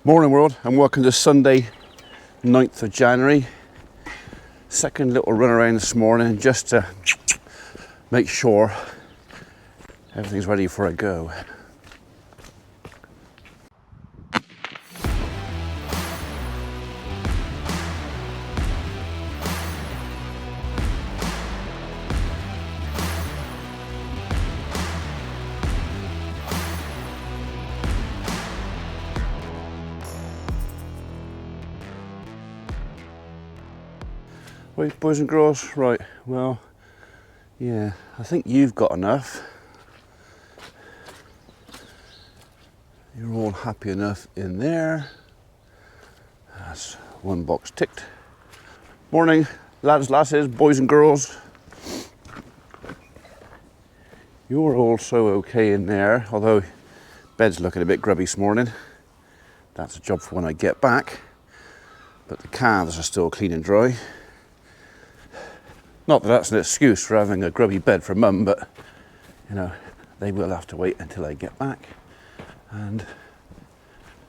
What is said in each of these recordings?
Morning world, and welcome to Sunday 9th of January. Second little run around this morning just to make sure everything's ready for a go. Right, boys and girls, right, well, yeah, I think you've got enough. You're all happy enough in there. That's one box ticked. Morning, lads, lasses, boys and girls. You're also okay in there, although bed's looking a bit grubby this morning. That's a job for when I get back. But the calves are still clean and dry. Not that that's an excuse for having a grubby bed for mum, but you know, they will have to wait until I get back. And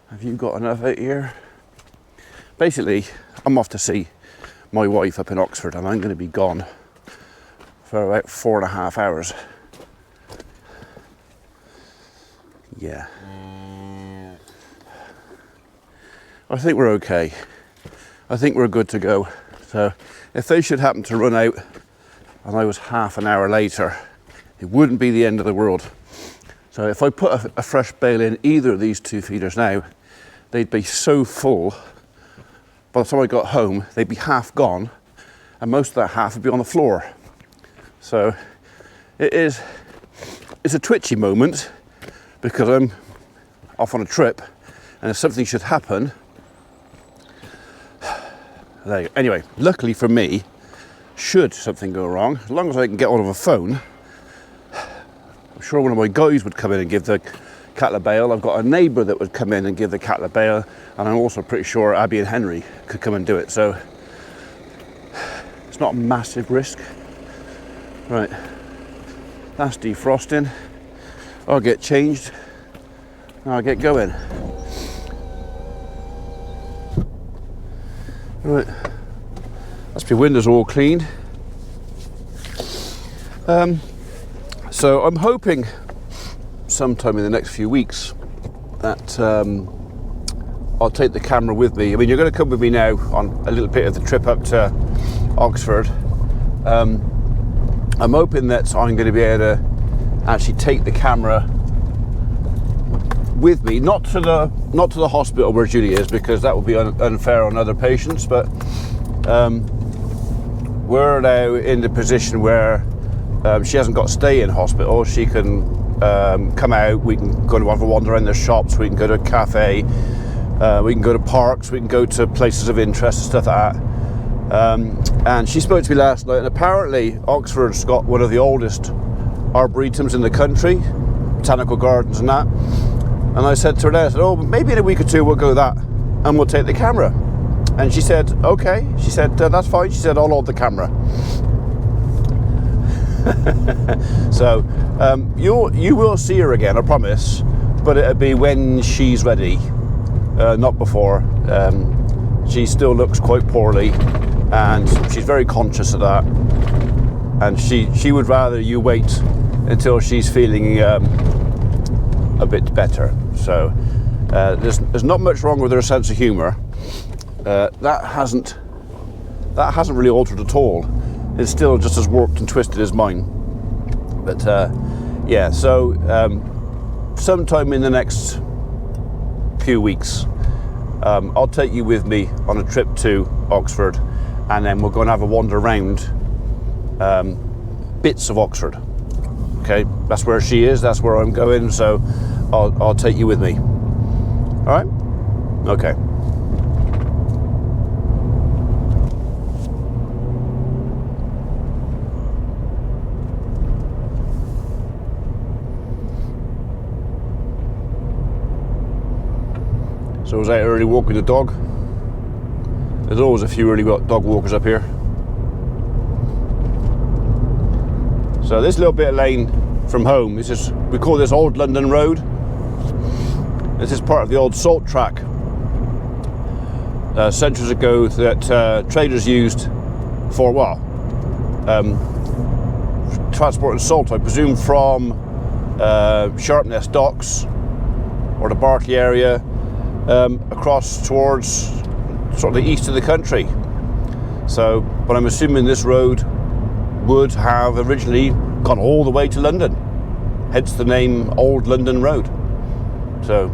have you got enough out here? Basically, I'm off to see my wife up in Oxford, and I'm going to be gone for about 4.5 hours. Yeah. I think we're okay. I think we're good to go. So if they should happen to run out and I was half an hour later, it wouldn't be the end of the world. So if I put a fresh bale in either of these two feeders now, they'd be so full, by the time I got home, they'd be half gone, and most of that half would be on the floor. So it's a twitchy moment, because I'm off on a trip, and if something should happen, there you go. Anyway, luckily for me, should something go wrong, as long as I can get hold of a phone, I'm sure one of my guys would come in and give the cattle a bale. I've got a neighbour that would come in and give the cattle a bale, and I'm also pretty sure Abby and Henry could come and do it, so it's not a massive risk. Right, that's defrosting. I'll get changed and I'll get going. Right, that's my windows all cleaned. So I'm hoping sometime in the next few weeks that I'll take the camera with me. I mean, you're going to come with me now on a little bit of the trip up to Oxford. I'm hoping that I'm going to be able to actually take the camera with me, not to the hospital where Julie is, because that would be unfair on other patients, but we're now in the position where she hasn't got to stay in hospital. She can come out, we can go to have a wander around the shops, we can go to a cafe, we can go to parks, we can go to places of interest and stuff like that. And she spoke to me last night, and apparently Oxford's got one of the oldest arboretums in the country, botanical gardens and that. And I said to her, I said, oh, maybe in a week or two we'll go that and we'll take the camera. And she said, okay. She said, that's fine. She said, I'll hold the camera. So you will see her again, I promise, but it'll be when she's ready, not before. She still looks quite poorly, and she's very conscious of that. And she would rather you wait until she's feeling a bit better. So there's not much wrong with her sense of humour. That hasn't really altered at all. It's still just as warped and twisted as mine. But yeah, so sometime in the next few weeks, I'll take you with me on a trip to Oxford, and then we'll go and have a wander around bits of Oxford. Okay, that's where she is, that's where I'm going, so I'll take you with me. All right? Okay. So I was out early walking the dog. There's always a few early dog walkers up here. So this little bit of lane from home, we call this Old London Road. This is part of the old salt track centuries ago that traders used for, well, transporting salt, I presume, from Sharpness docks or the Barclay area across towards sort of the east of the country. So, but I'm assuming this road would have originally gone all the way to London, hence the name Old London Road. So,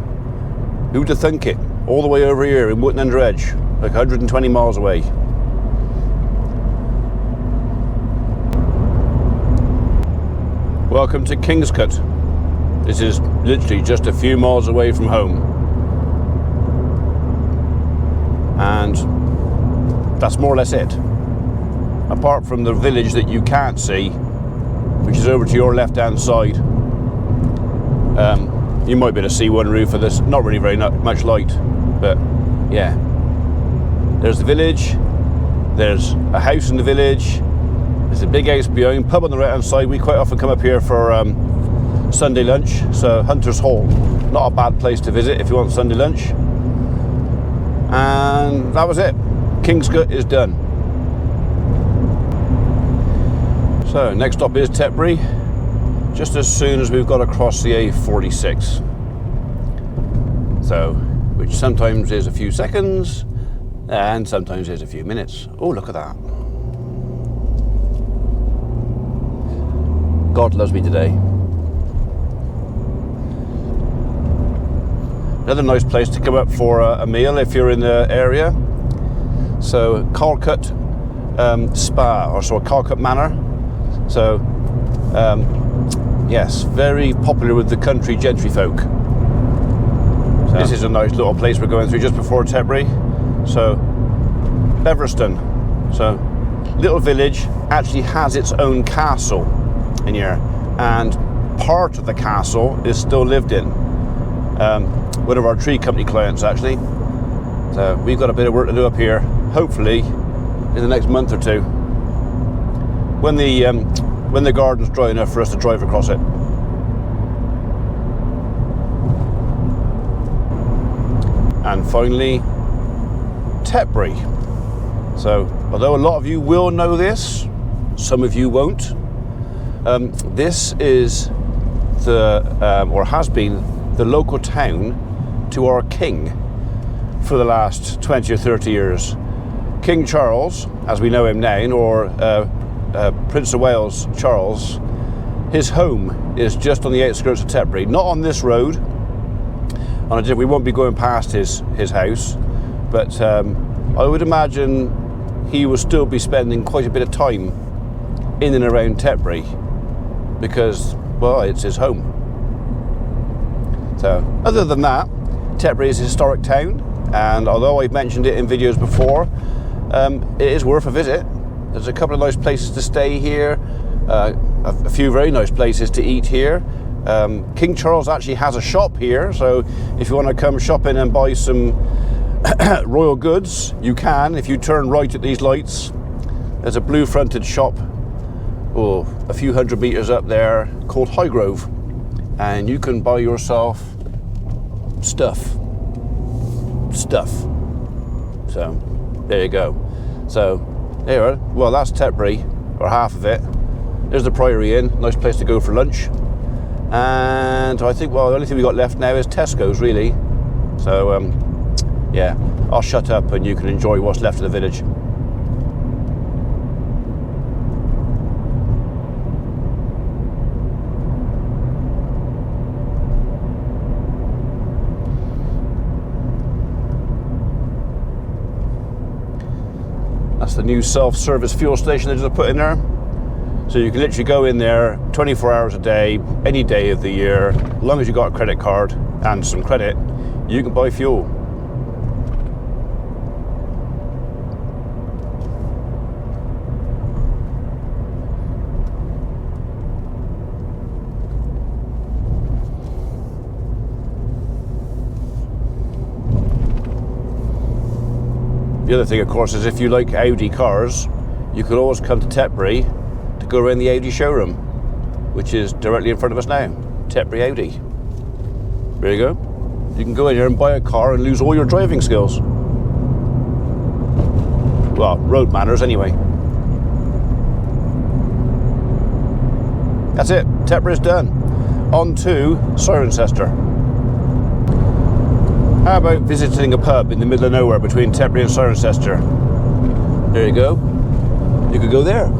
who'd have thunk it? All the way over here in Wotton Under Edge, like 120 miles away. Welcome to Kingscote. This is literally just a few miles away from home. And that's more or less it. Apart from the village that you can't see, which is over to your left hand side. You might be able to see one roof of this, not really very much light, but yeah. There's the village, there's a house in the village, there's a big house behind, pub on the right hand side. We quite often come up here for Sunday lunch, so Hunter's Hall, not a bad place to visit if you want Sunday lunch. And that was it. Kingscote is done. So next stop is Tetbury, just as soon as we've got across the A46. So, which sometimes is a few seconds and sometimes is a few minutes. Oh, look at that. God loves me today. Another nice place to come up for a meal if you're in the area. So Calcutta Spa, or so Calcutta Manor. So yes, very popular with the country gentry folk. So this is a nice little place we're going through just before Tetbury. So Beverston, so little village, actually has its own castle in here, and part of the castle is still lived in. One of our tree company clients actually. So we've got a bit of work to do up here, hopefully in the next month or two, when the garden's dry enough for us to drive across it. And finally, Tetbury. So although a lot of you will know this, some of you won't. This is the or has been the local town to our king for the last 20 or 30 years. King Charles, as we know him now, or Prince of Wales Charles, his home is just on the outskirts of Tetbury, not on this road. We won't be going past his house, but I would imagine he will still be spending quite a bit of time in and around Tetbury because, well, it's his home. So, other than that, Tetbury is a historic town, and although I've mentioned it in videos before, it is worth a visit. There's a couple of nice places to stay here, a few very nice places to eat here. King Charles actually has a shop here, so if you want to come shopping and buy some royal goods, you can. If you turn right at these lights, there's a blue fronted shop a few hundred meters up there called Highgrove, and you can buy yourself stuff. So there you go. So there, well, that's Tetbury, or half of it. There's the Priory Inn, nice place to go for lunch. And I think, well, the only thing we got left now is Tesco's, really. So yeah, I'll shut up and you can enjoy what's left of the village. That's the new self-service fuel station they just put in there. So you can literally go in there 24 hours a day, any day of the year, as long as you've got a credit card and some credit, you can buy fuel. The other thing, of course, is if you like Audi cars, you could always come to Tetbury to go around the Audi showroom, which is directly in front of us now, Tetbury Audi. There you go. You can go in here and buy a car and lose all your driving skills. Well, road manners anyway. That's it, Tetbury is done. On to Cirencester. How about visiting a pub in the middle of nowhere between Tetbury and Cirencester? There you go. You could go there.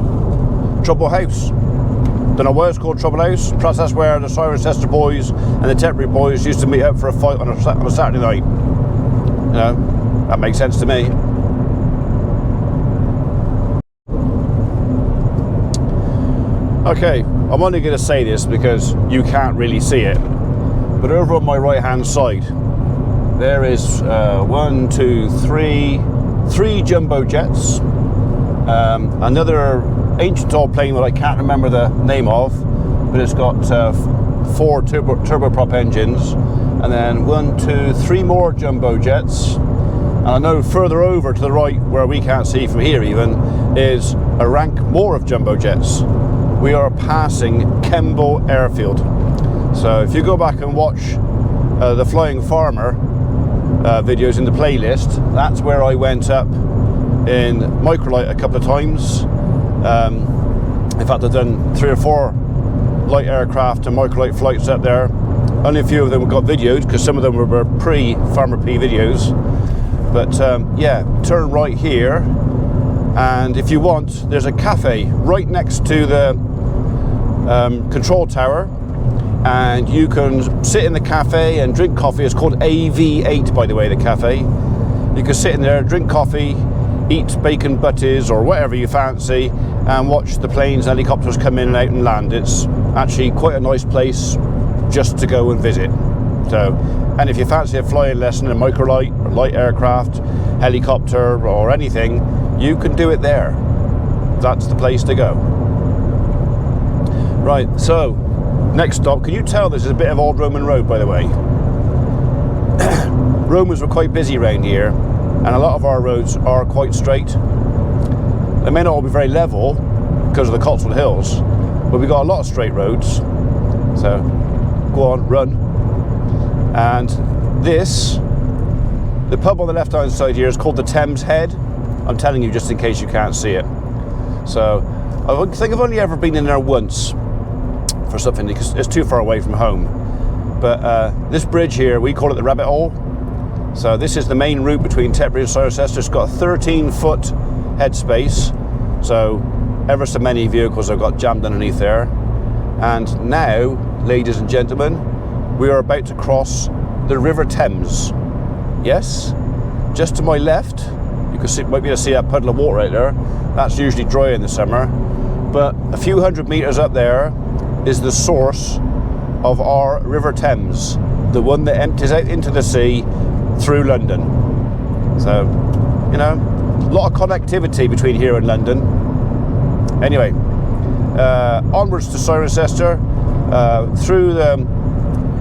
Trouble House. Don't know why it's called Trouble House. Plus that's where the Cirencester boys and the Tetbury boys used to meet up for a fight on a Saturday night. You know, that makes sense to me. Okay, I'm only going to say this because you can't really see it, but over on my right hand side there is three jumbo jets, another ancient old plane that I can't remember the name of, but it's got 4 turboprop engines, and then 3 more jumbo jets. And I know further over to the right, where we can't see from here even, is a rank more of jumbo jets. We are passing Kemble Airfield. So if you go back and watch the Flying Farmer videos in the playlist, that's where I went up in microlight a couple of times. In fact, I've done 3 or 4 light aircraft and microlight flights up there. Only a few of them got videoed because some of them were pre-Farmer P videos. But yeah, turn right here, and if you want, there's a cafe right next to the control tower, and you can sit in the cafe and drink coffee. It's called AV8, by the way, the cafe. You can sit in there, drink coffee, eat bacon butties or whatever you fancy, and watch the planes and helicopters come in and out and land. It's actually quite a nice place just to go and visit. So, and if you fancy a flying lesson in microlight or light aircraft, helicopter or anything, you can do it there. That's the place to go. Right, so next stop. Can you tell this is a bit of old Roman road, by the way? Romans were quite busy around here, and a lot of our roads are quite straight. They may not all be very level because of the Cotswold Hills, but we've got a lot of straight roads. So go on, run. And this, the pub on the left hand side here, is called the Thames Head. I'm telling you just in case you can't see it. So I think I've only ever been in there once for something because it's too far away from home. But this bridge here, we call it the Rabbit Hole. So this is the main route between Tetbury and Cirencester. It's got a 13-foot headspace, so ever so many vehicles have got jammed underneath there. And now, ladies and gentlemen, we are about to cross the River Thames. Yes, just to my left, you can see, might be able to see that puddle of water right there. That's usually dry in the summer, but a few hundred meters up there is the source of our River Thames, the one that empties out into the sea through London. So, you know, a lot of connectivity between here and London. Anyway, onwards to Cirencester, through the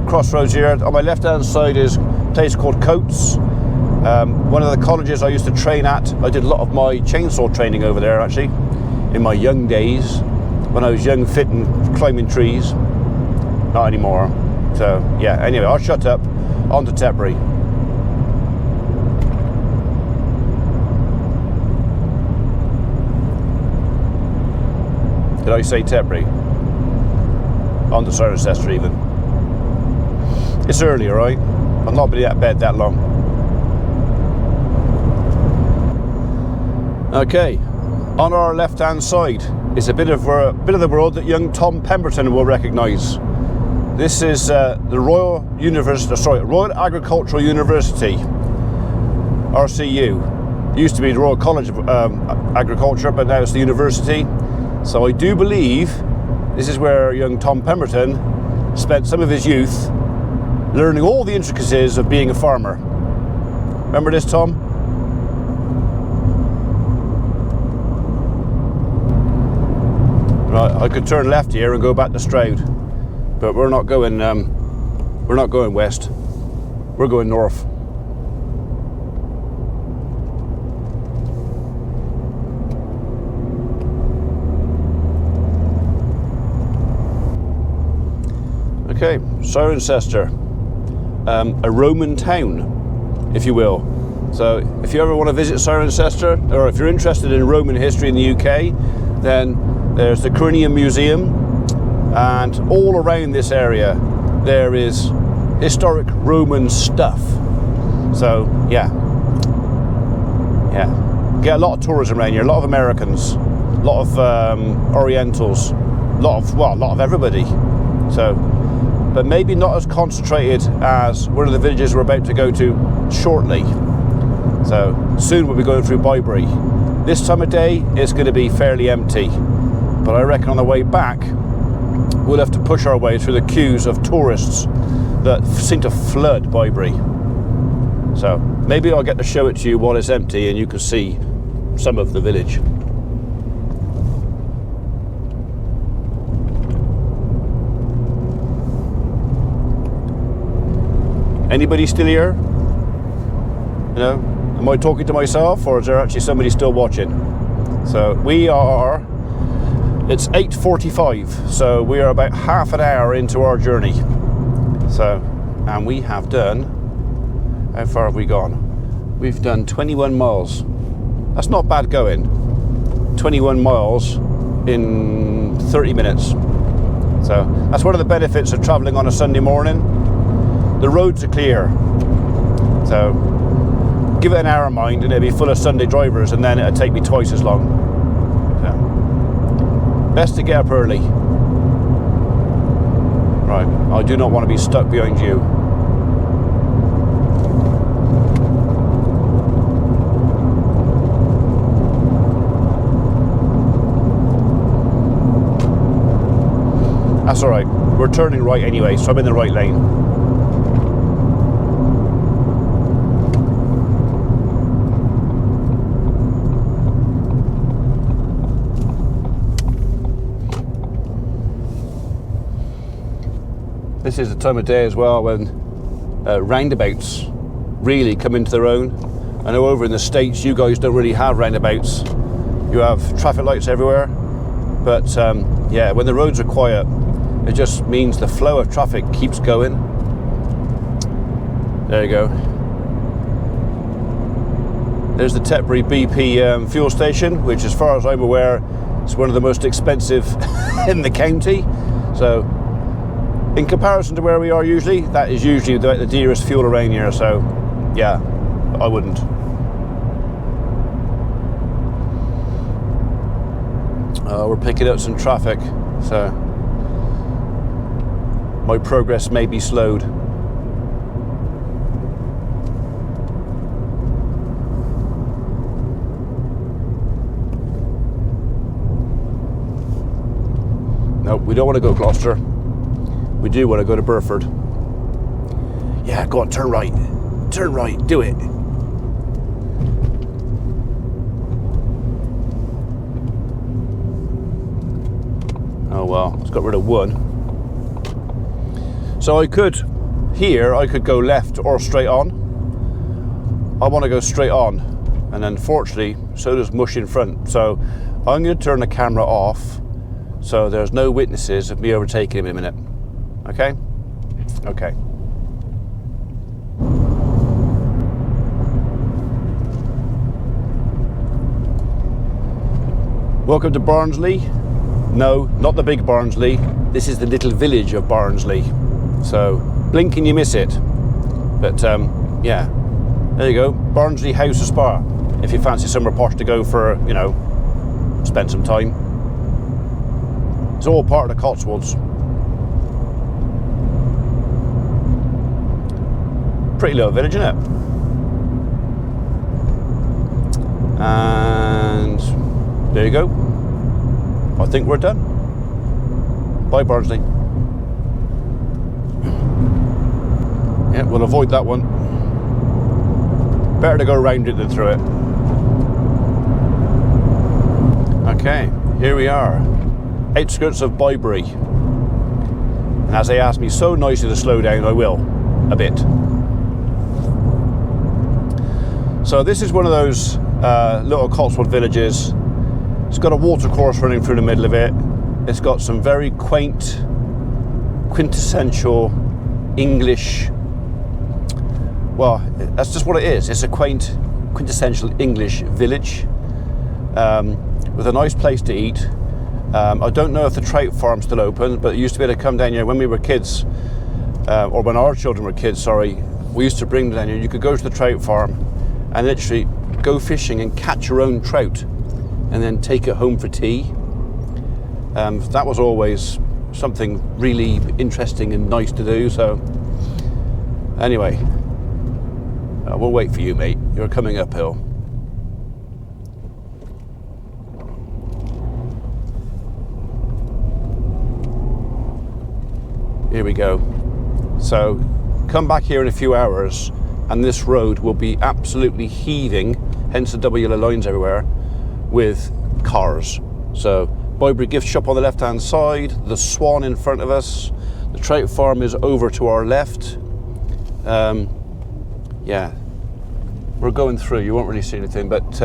crossroads here. On my left hand side is a place called Coates, one of the colleges I used to train at. I did a lot of my chainsaw training over there actually in my young days when I was young, fit and climbing trees. Not anymore. So yeah, anyway, I'll shut up. On to Tetbury. Did I say Tetbury? On to Cirencester even. It's early, alright? I've not been out of bed that long. Okay, on our left hand side is a bit of the world that young Tom Pemberton will recognise. This is the Royal Agricultural University, RCU. It used to be the Royal College of Agriculture, but now it's the university. So I do believe this is where young Tom Pemberton spent some of his youth learning all the intricacies of being a farmer. Remember this, Tom? Right, I could turn left here and go back to Stroud, but we're not going west. We're going north. Okay, Cirencester, a Roman town, if you will. So if you ever want to visit Cirencester, or if you're interested in Roman history in the UK, then there's the Carinium Museum, and all around this area there is historic Roman stuff. So yeah, get a lot of tourism around here, a lot of Americans, a lot of Orientals, a lot of everybody. So, but maybe not as concentrated as one of the villages we're about to go to shortly. So soon we'll be going through Bybury. This time of day it's going to be fairly empty, but I reckon on the way back we'll have to push our way through the queues of tourists that seem to flood Bybury. So maybe I'll get to show it to you while it's empty and you can see some of the village. Anybody still here? You know, am I talking to myself, or is there actually somebody still watching? So we are, it's 8:45, so we are about half an hour into our journey. So, and we have done, how far have we gone? We've done 21 miles. That's not bad going. 21 miles in 30 minutes. So that's one of the benefits of traveling on a Sunday morning. The roads are clear. So give it an hour mind and it'll be full of Sunday drivers, and then it'll take me twice as long. So, best to get up early. Right, I do not want to be stuck behind you. That's alright, we're turning right anyway, so I'm in the right lane. This is the time of day as well when roundabouts really come into their own. I know over in the States you guys don't really have roundabouts. You have traffic lights everywhere, but yeah, when the roads are quiet, it just means the flow of traffic keeps going. There you go. There's the Tetbury BP fuel station, which as far as I'm aware is one of the most expensive in the county. So in comparison to where we are usually, that is usually the dearest fuel around here, so yeah, I wouldn't. We're picking up some traffic, so my progress may be slowed. Nope, we don't want to go Gloucester. We do want to go to Burford. Yeah, go on, turn right. Turn right, do it. Oh well, it's got rid of one. So I could go left or straight on. I want to go straight on. And unfortunately, so does mush in front. So I'm going to turn the camera off so there's no witnesses of me overtaking him in a minute. Okay? Okay. Welcome to Barnsley. No, not the big Barnsley. This is the little village of Barnsley. So, blink and you miss it. But, yeah. There you go. Barnsley House of Spa. If you fancy somewhere posh to go for, you know, spend some time. It's all part of the Cotswolds. Pretty little village, isn't it? And there you go. I think we're done. Bye, Barnsley. Yeah, we'll avoid that one. Better to go around it than through it. Okay, here we are. Outskirts of Bybury. And as they asked me so nicely to slow down, I will. A bit. So this is one of those little Cotswold villages. It's got a watercourse running through the middle of it. It's got some very quaint, quintessential English, well, that's just what it is. It's a quintessential English village with a nice place to eat. I don't know if the trout farm's still open, but it used to be able to come down here when we were kids, or when our children were kids, sorry. We used to bring them down here. You could go to the trout farm and literally go fishing and catch your own trout and then take it home for tea. That was always something really interesting and nice to do. So anyway, we'll wait for you, mate. You're coming uphill. Here we go. So come back here in a few hours and this road will be absolutely heaving, hence the double yellow lines everywhere, with cars. So Bybury gift shop on the left hand side, the Swan in front of us, the trout farm is over to our left. Yeah, we're going through, you won't really see anything, but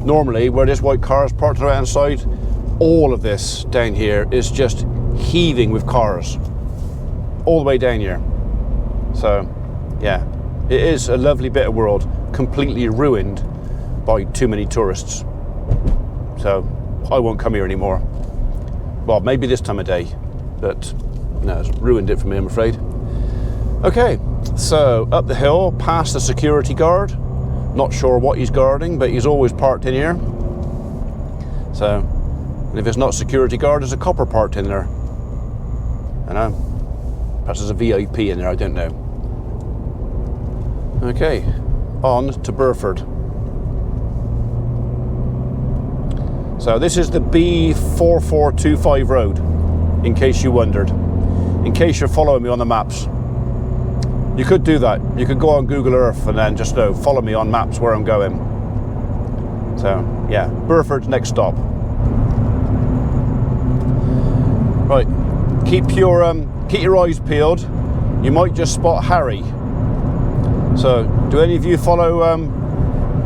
normally where this white car is parked on the right hand side, all of this down here is just heaving with cars all the way down here. So yeah, it is a lovely bit of world, completely ruined by too many tourists. So I won't come here anymore. Well, maybe this time of day, but no, it's ruined it for me, I'm afraid. Okay, so up the hill past the security guard. Not sure what he's guarding, but he's always parked in here. So, and if it's not security guard, there's a copper parked in there. I know. Perhaps there's a VIP in there, I don't know. Okay, on to Burford. So this is the B4425 road, in case you wondered. In case you're following me on the maps. You could do that. You could go on Google Earth and then just follow me on maps where I'm going. So yeah, Burford's next stop. Right, keep your eyes peeled. You might just spot Harry. So, do any of you follow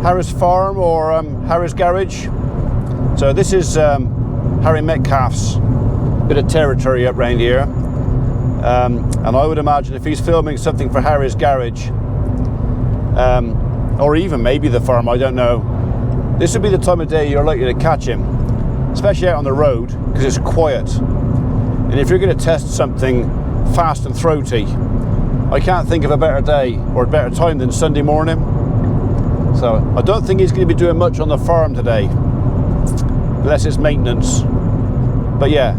Harry's Farm or Harry's Garage? So this is Harry Metcalf's bit of territory up round here. And I would imagine if he's filming something for Harry's Garage, or even maybe the farm, I don't know, this would be the time of day you're likely to catch him, especially out on the road, because it's quiet. And if you're going to test something fast and throaty, I can't think of a better day or a better time than Sunday morning. So I don't think he's going to be doing much on the farm today, unless it's maintenance. But yeah,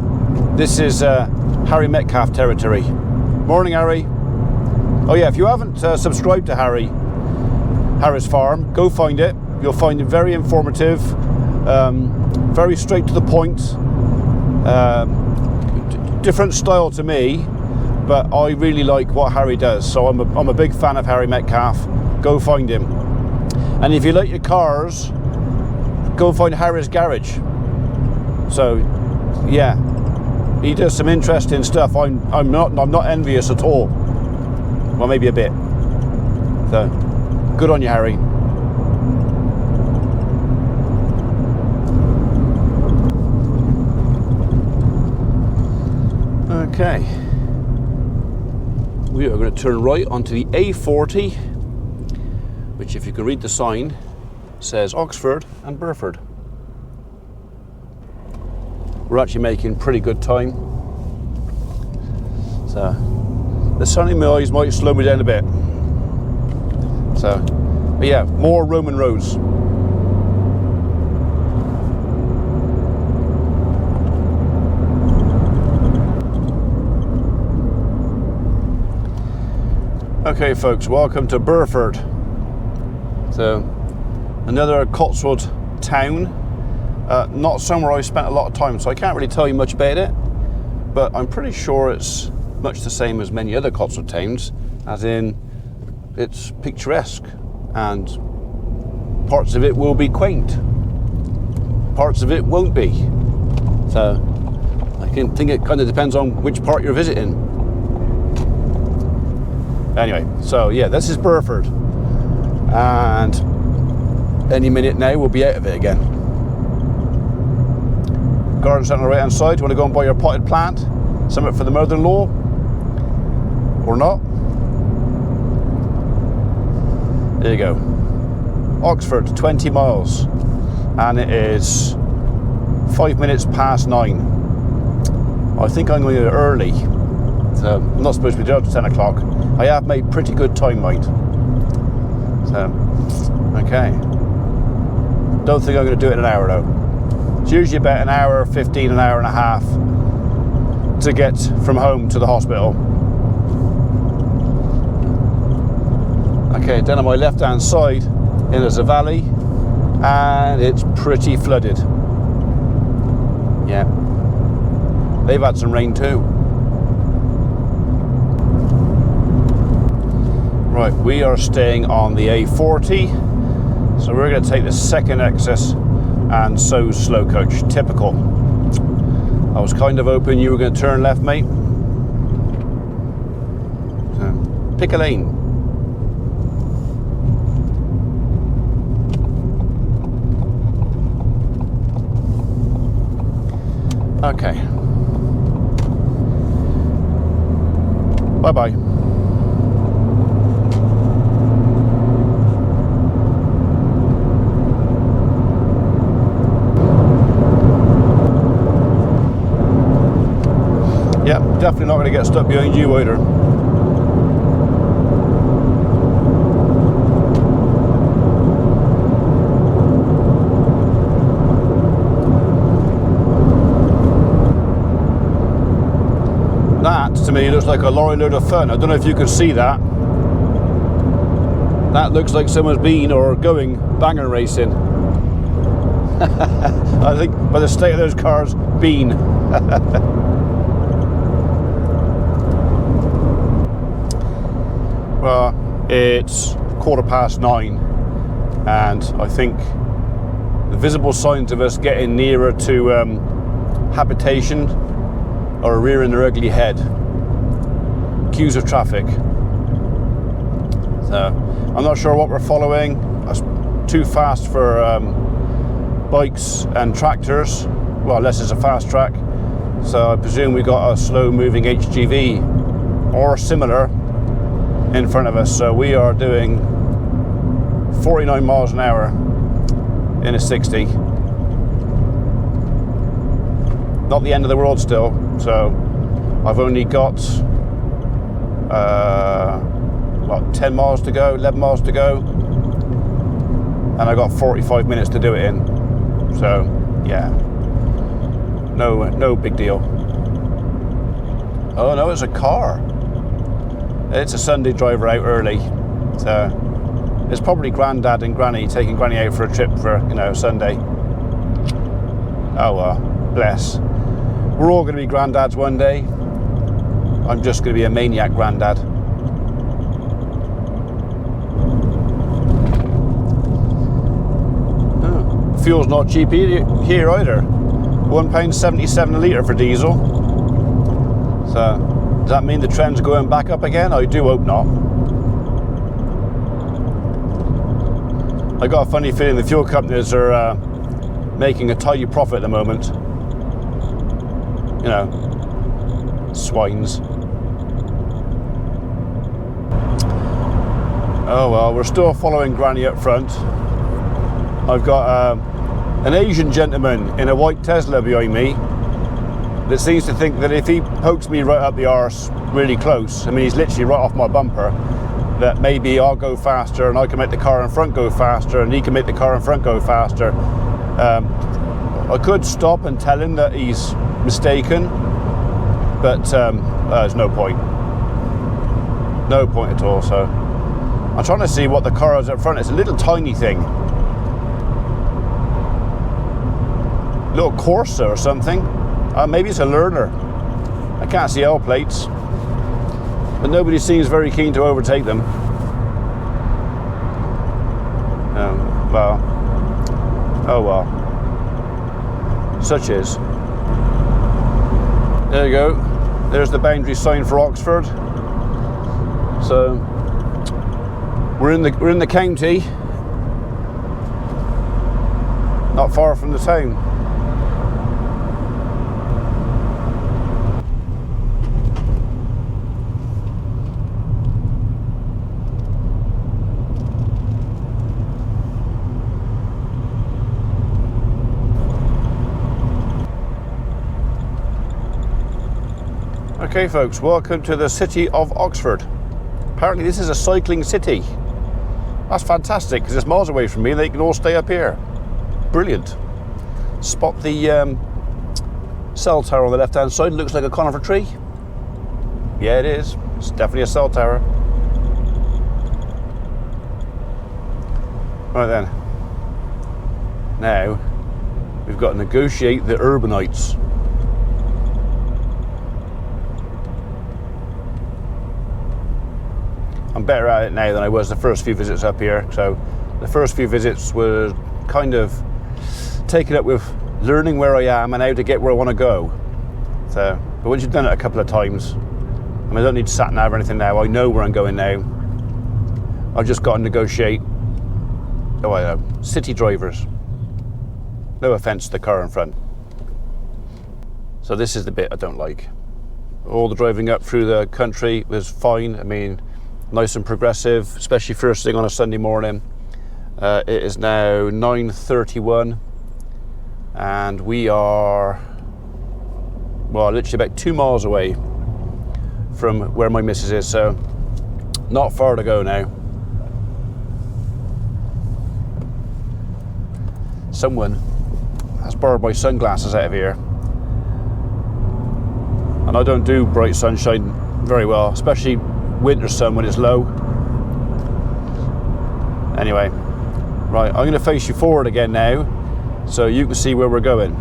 this is Harry Metcalf territory. Morning, Harry. Oh yeah, if you haven't subscribed to Harry's Farm, go find it. You'll find it very informative, very straight to the point. Different style to me, but I really like what Harry does. So I'm a big fan of Harry Metcalf. Go find him. And if you like your cars, go find Harry's Garage. So yeah, he does some interesting stuff. I'm not envious at all. Well, maybe a bit. So good on you, Harry. Okay, we are going to turn right onto the A40, which, if you can read the sign, says Oxford and Burford. We're actually making pretty good time. So the sunny noise might slow me down a bit. So, but yeah, more Roman roads. Okay folks, welcome to Burford. So, another Cotswold town. Not somewhere I spent a lot of time, so I can't really tell you much about it, but I'm pretty sure it's much the same as many other Cotswold towns, as in it's picturesque, and parts of it will be quaint, parts of it won't be. So I can think it kind of depends on which part you're visiting. Anyway, so yeah, this is Burford, and any minute now we'll be out of it again. Garden centre on the right hand side. You want to go and buy your potted plant, something for the mother-in-law or not. There you go. Oxford, 20 miles. And it is 5 minutes past 9. I think I'm going to go early. So I'm not supposed to be there till 10 o'clock. I have made pretty good time, mind. So, okay. Don't think I'm going to do it in an hour though. It's usually about an hour 15, an hour and a half to get from home to the hospital. Okay, then on my left hand side there's a valley and it's pretty flooded. Yeah, they've had some rain too. Right, we are staying on the A40, so we're going to take the second exit and so slow coach. Typical. I was kind of hoping you were going to turn left, mate. So, pick a lane. Okay. Bye-bye. Yeah, definitely not going to get stuck behind you either. That, to me, looks like a lorry load of fun. I don't know if you can see that. That looks like someone's been or going banger racing. I think by the state of those cars, been. Well, it's 9:15, and I think the visible signs of us getting nearer to habitation are rearing their ugly head. Queues of traffic. So I'm not sure what we're following. That's too fast for bikes and tractors. Well, unless it's a fast track. So I presume we got a slow moving HGV or similar in front of us. So we are doing 49 miles an hour in a 60. Not the end of the world still. So I've only got 10 miles to go, 11 miles to go, and I got 45 minutes to do it in. So yeah, no big deal. Oh no, it's a car. It's a Sunday driver out early. So it's probably Grandad and Granny taking Granny out for a trip for, you know, Sunday. Oh well, bless. We're all going to be granddads one day. I'm just going to be a maniac granddad. Oh, fuel's not cheap here either. £1.77 a litre for diesel. So, does that mean the trend's going back up again? I do hope not. I got a funny feeling the fuel companies are making a tidy profit at the moment. You know, swines. Oh well, we're still following Granny up front. I've got an Asian gentleman in a white Tesla behind me that seems to think that if he pokes me right up the arse really close, I mean he's literally right off my bumper, that maybe I'll go faster and I can make the car in front go faster and he can make the car in front go faster. I could stop and tell him that he's mistaken, but there's no point. No point at all. So I'm trying to see what the car is up front. It's a little tiny thing. Little Corsa or something. Maybe it's a learner. I can't see L plates. But nobody seems very keen to overtake them. Well. Oh well. Such is. There you go. There's the boundary sign for Oxford. So we're in the county, not far from the town. Okay folks, welcome to the city of Oxford. Apparently this is a cycling city. That's fantastic because it's miles away from me and they can all stay up here. Brilliant. Spot the cell tower on the left hand side. Looks like a conifer tree. Yeah, it is. It's definitely a cell tower. Right then. Now we've got to negotiate the urbanites. I'm better at it now than I was the first few visits up here. So the first few visits were kind of taken up with learning where I am and how to get where I want to go. So, but once you've done it a couple of times, I mean, I don't need sat nav or anything now. I know where I'm going now. I've just got to negotiate. Oh, I know, city drivers. No offence to the car in front. So this is the bit I don't like. All the driving up through the country was fine. I mean, nice and progressive, especially first thing on a Sunday morning. It is now 9:31 and we are, well, literally about 2 miles away from where my missus is, so not far to go now. Someone has borrowed my sunglasses out of here, and I don't do bright sunshine very well, especially winter sun when it's low. Anyway, right, I'm going to face you forward again now so you can see where we're going,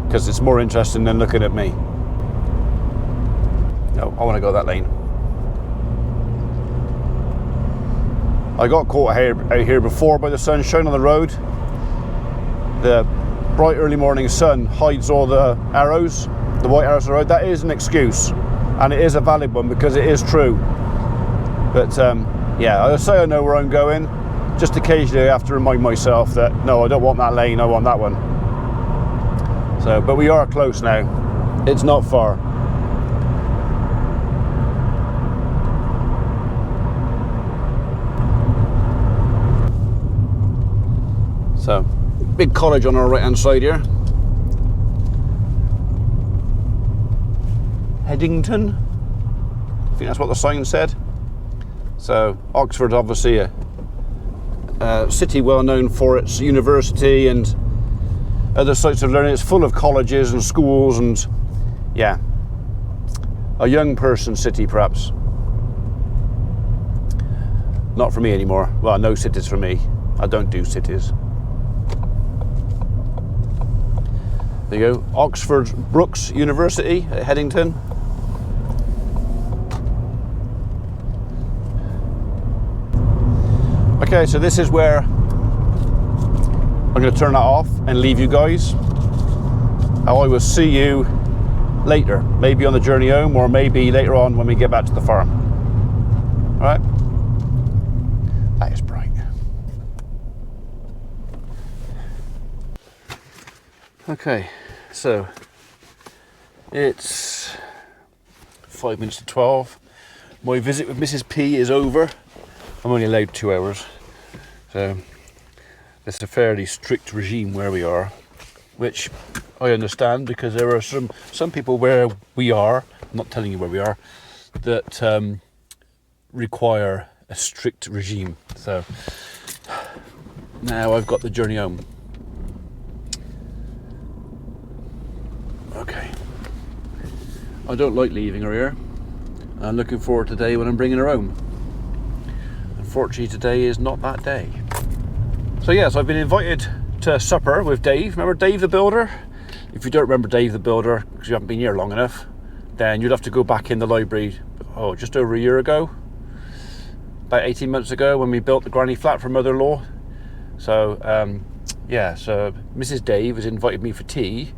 because it's more interesting than looking at me. No, I want to go that lane. I got caught out here before by the sunshine on the road. The bright early morning sun hides all the arrows, the white arrows on the road. That is an excuse, and it is a valid one because it is true. But yeah, I say I know where I'm going. Just occasionally I have to remind myself that no, I don't want that lane, I want that one. So, but we are close now. It's not far. So, big college on our right hand side here. Headington, I think that's what the sign said. So Oxford, obviously a city well known for its university and other sites of learning. It's full of colleges and schools and, yeah, a young person city perhaps. Not for me anymore. Well, no cities for me. I don't do cities. There you go, Oxford Brookes University at Headington. Okay, so this is where I'm going to turn that off and leave you guys. I will see you later, maybe on the journey home or maybe later on when we get back to the farm. All right? That is bright. Okay, so it's 5 minutes to 12. My visit with Mrs. P is over. I'm only allowed 2 hours. So it's a fairly strict regime where we are, which I understand because there are some people where we are, I'm not telling you where we are, that require a strict regime. So now I've got the journey home. Okay. I don't like leaving her here. I'm looking forward to the day when I'm bringing her home. Unfortunately, today is not that day. So yes, I've been invited to supper with Dave. Remember Dave the Builder? If you don't remember Dave the Builder, because you haven't been here long enough, then you'd have to go back in the library, just over a year ago. About 18 months ago when we built the granny flat for mother-in-law. So, yeah, so Mrs. Dave has invited me for tea,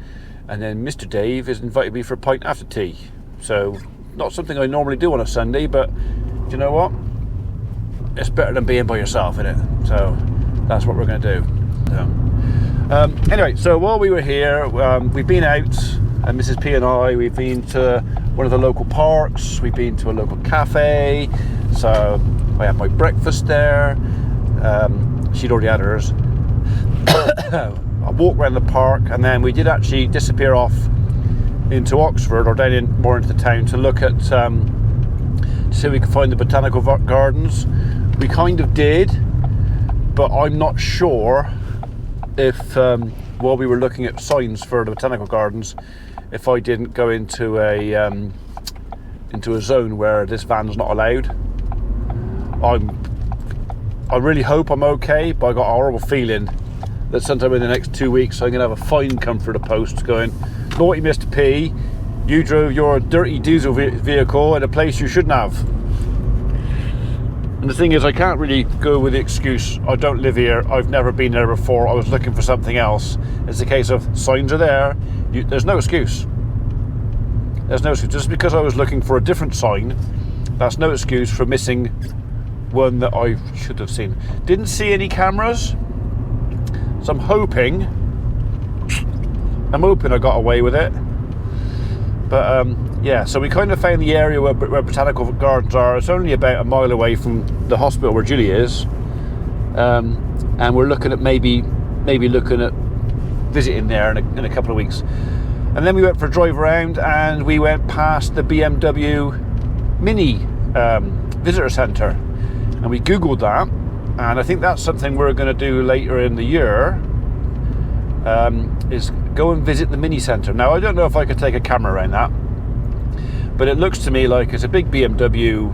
and then Mr. Dave has invited me for a pint after tea. So, not something I normally do on a Sunday, but do you know what? It's better than being by yourself, isn't it? So that's what we're going to do. So, anyway, so while we were here, we've been out, and Mrs. P and I, we've been to one of the local parks, we've been to a local cafe, so I had my breakfast there, she'd already had hers. I walked around the park, and then we did actually disappear off into Oxford, or down more into the town, to look at to see if we could find the botanical gardens. We kind of did, but I'm not sure if while we were looking at signs for the botanical gardens, if I didn't go into a zone where this van's not allowed. I really hope I'm okay, but I got a horrible feeling that sometime in the next 2 weeks I'm going to have a fine come for the post going, naughty Mr. P, you drove your dirty diesel vehicle in a place you shouldn't have. And the thing is, I can't really go with the excuse, I don't live here, I've never been there before, I was looking for something else. It's a case of, signs are there, there's no excuse. There's no excuse. Just because I was looking for a different sign, that's no excuse for missing one that I should have seen. Didn't see any cameras, so I'm hoping I got away with it. But yeah, so we kind of found the area where botanical gardens are. It's only about a mile away from the hospital where Julie is, and we're looking at maybe looking at visiting there in a couple of weeks. And then we went for a drive around, and we went past the BMW Mini visitor centre, and we googled that, and I think that's something we're going to do later in the year, is go and visit the Mini Centre. Now, I don't know if I could take a camera around that, but it looks to me like it's a big BMW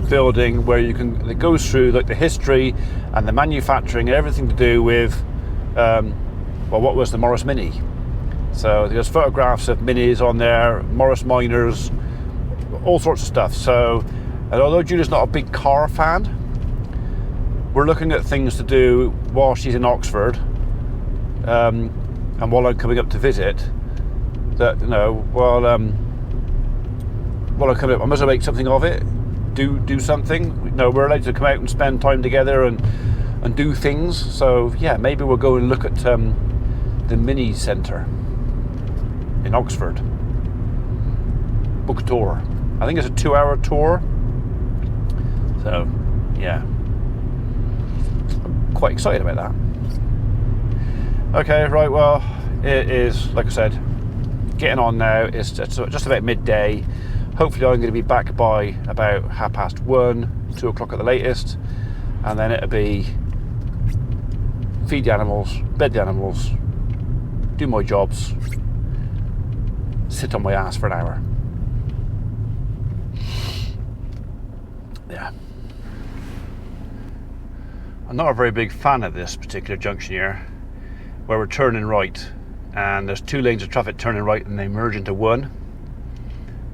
building where it goes through like the history and the manufacturing and everything to do with what was the Morris Mini. So there's photographs of Minis on there, Morris Minors, all sorts of stuff. So, and although Julie's not a big car fan, we're looking at things to do while she's in Oxford, and while I'm coming up to visit. That, you know, while I'm coming up, I must make something of it. Do something. You know, we're allowed to come out and spend time together and do things. So yeah, maybe we'll go and look at the Mini Centre in Oxford. Book a tour. I think it's a 2-hour tour. So yeah, I'm quite excited about that. Okay, right, well, it is, like I said, getting on now. It's just about midday. Hopefully I'm going to be back by about 1:30, 2 o'clock at the latest, and then it'll be feed the animals, bed the animals, do my jobs, sit on my ass for an hour. Yeah. I'm not a very big fan of this particular junction here, where we're turning right, and there's 2 lanes of traffic turning right and they merge into one.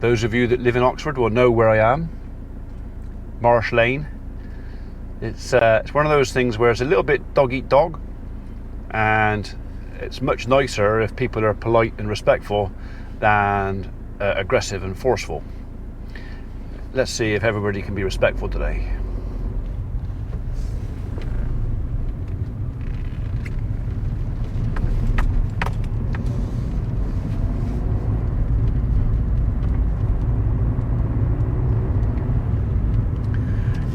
Those of you that live in Oxford will know where I am. Marsh Lane. It's one of those things where it's a little bit dog eat dog, and it's much nicer if people are polite and respectful than aggressive and forceful. Let's see if everybody can be respectful today.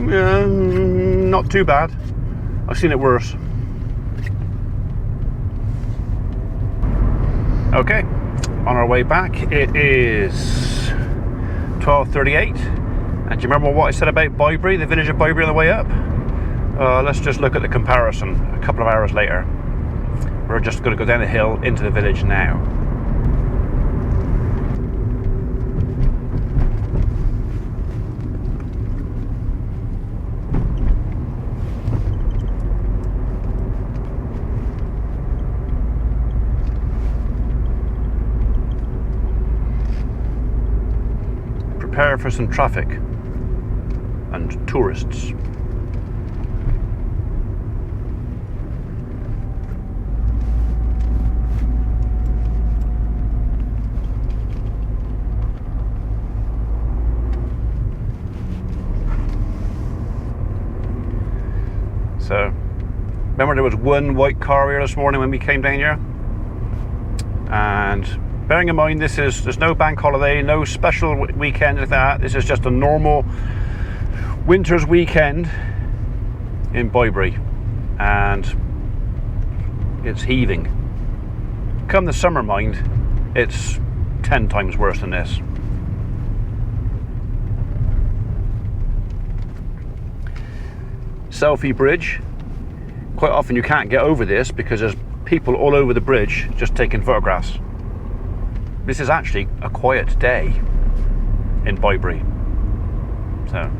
Not too bad. I've seen it worse. Okay, on our way back, it is 12:38. And do you remember what I said about Bybury, the village of Bybury on the way up? Let's just look at the comparison a couple of hours later. We're just going to go down the hill into the village now. Prepare for some traffic and tourists. So, remember there was one white car here this morning when we came down here? And bearing in mind there's no bank holiday, no special weekend, anything like that. This is just a normal winter's weekend in Bybury, and it's heaving. Come the summer, mind, it's 10 times worse than this. Selfie bridge. Quite often you can't get over this because there's people all over the bridge just taking photographs. This is actually a quiet day in Bybury. So,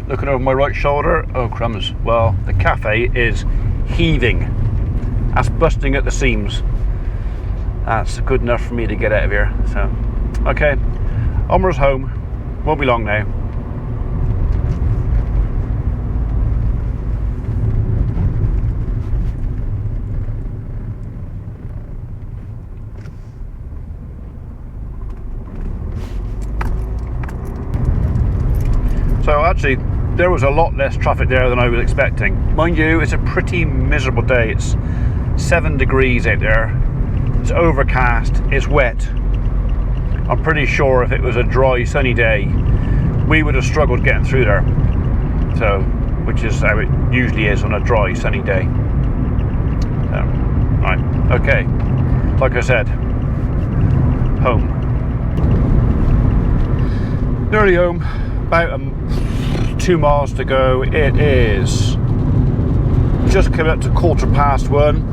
looking over my right shoulder, oh crumbs, well, the cafe is heaving. That's busting at the seams. That's good enough for me to get out of here. So, okay, onwards home. Won't be long now. So actually, there was a lot less traffic there than I was expecting. Mind you, it's a pretty miserable day. It's 7 degrees out there. It's overcast, it's wet. I'm pretty sure if it was a dry, sunny day, we would have struggled getting through there. So, which is how it usually is on a dry, sunny day. So, right, okay. Like I said, home. Nearly home. About 2 miles to go. It is just coming up to 1:15.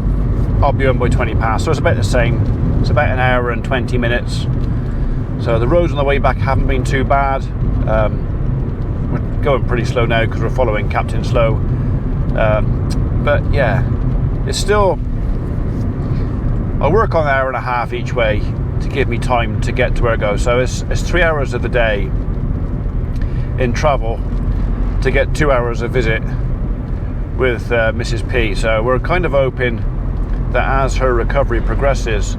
I'll be home by 20 past, so it's about the same. It's about an hour and 20 minutes. So the roads on the way back haven't been too bad. We're going pretty slow now because we're following Captain Slow. But yeah, it's still, I work on an hour and a half each way to give me time to get to where I go. So it's 3 hours of the day in travel to get 2 hours of visit with Mrs. P. So we're kind of hoping that as her recovery progresses,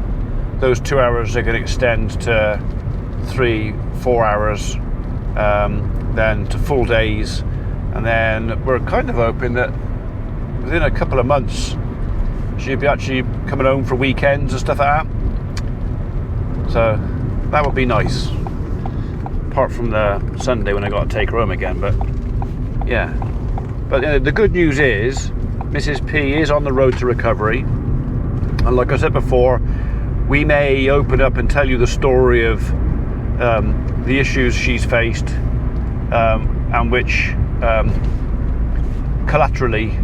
those 2 hours are going to extend to 3-4 hours, then to full days, and then we're kind of hoping that within a couple of months she'll be actually coming home for weekends and stuff like that. So that would be nice. Apart from the Sunday when I got to take her home again, but yeah. But the good news is Mrs. P is on the road to recovery, and like I said before, we may open up and tell you the story of the issues she's faced, and which collaterally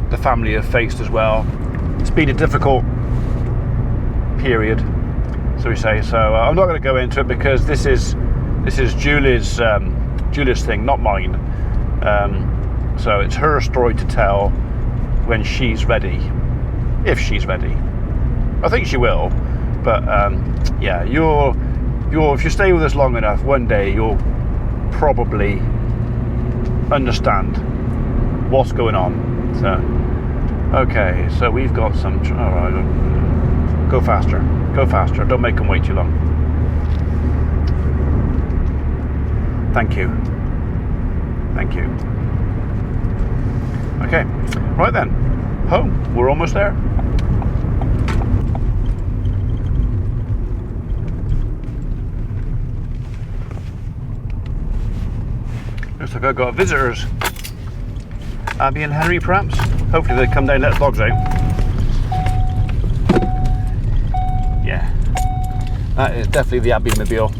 the family have faced as well. It's been a difficult period, so we say. So I'm not going to go into it because this is Julie's thing, not mine. So it's her story to tell when she's ready, if she's ready. I think she will, but yeah, you'll if you stay with us long enough, one day you'll probably understand what's going on. So okay, so we've got some. All right, go faster, Don't make them wait too long. Thank you. Okay, right then, home. We're almost there. Looks like I've got visitors. Abby and Henry, perhaps. Hopefully they come down and let the dogs out. Yeah, that is definitely the Abbey mobile.